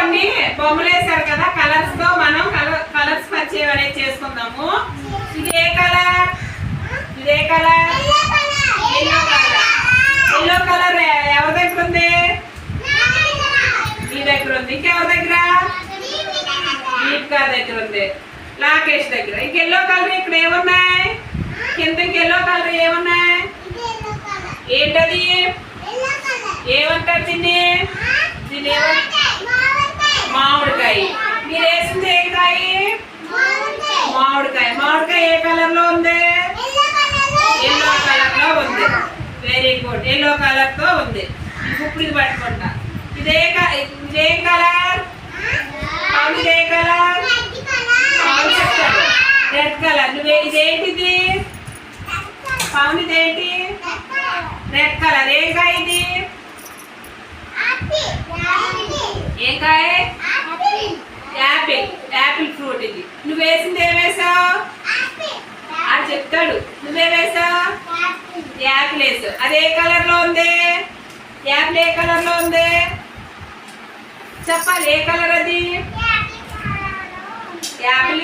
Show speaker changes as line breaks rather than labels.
కొన్ని బొమ్మలు వేసారు కదా, కలర్స్ తో మనం కలర్స్ పరిచయం అనేది చేసుకుందాము. ఇదే కలర్, ఇదే colour, yellow colour. Yellow colour ఎవరి దగ్గర ఉంది? మీ దగ్గర ఉంది. ఇంకెవరి దగ్గర? దీపికా దగ్గర ఉంది, రాకేష్ దగ్గర. ఇంక ఎల్లో కలర్ ఇక్కడ ఏమున్నాయి? కింద ఎల్లో కలర్ ఏమున్నాయి? ఏంటది? ఏమంటారు దీన్ని? దీన్ని మామిడికాయ. మీరు వేసింది ఏ కాయ? మామిడికాయ. మామిడికాయ ఏ కలర్ లో ఉంది? ఎల్లో కలర్ లో ఉంది. వెరీ గుడ్, ఎల్లో కలర్ తో ఉంది. ఇప్పుడు ఇది పట్టుకుంటా. ఇదేం కలర్? ఇదే కలర్, రెడ్ కలర్. నువ్వే ఇదేంటిది? పవన్ ఇదేంటి? Red colour. ఏం కాయ ఇది? ఏం కాయ? యాపిల్. యాపిల్ ఫ్రూట్ ఇది. నువ్వు వేసింది ఏం వేసావు? అది చెప్తాడు. నువ్వే వేసావు? యాపిల్ వేసావు. అది ఏ కలర్ లో ఉంది? యాపిల్ ఏ కలర్ లో ఉంది? చెప్పాలి. ఏ కలర్ అది? యాపిల్.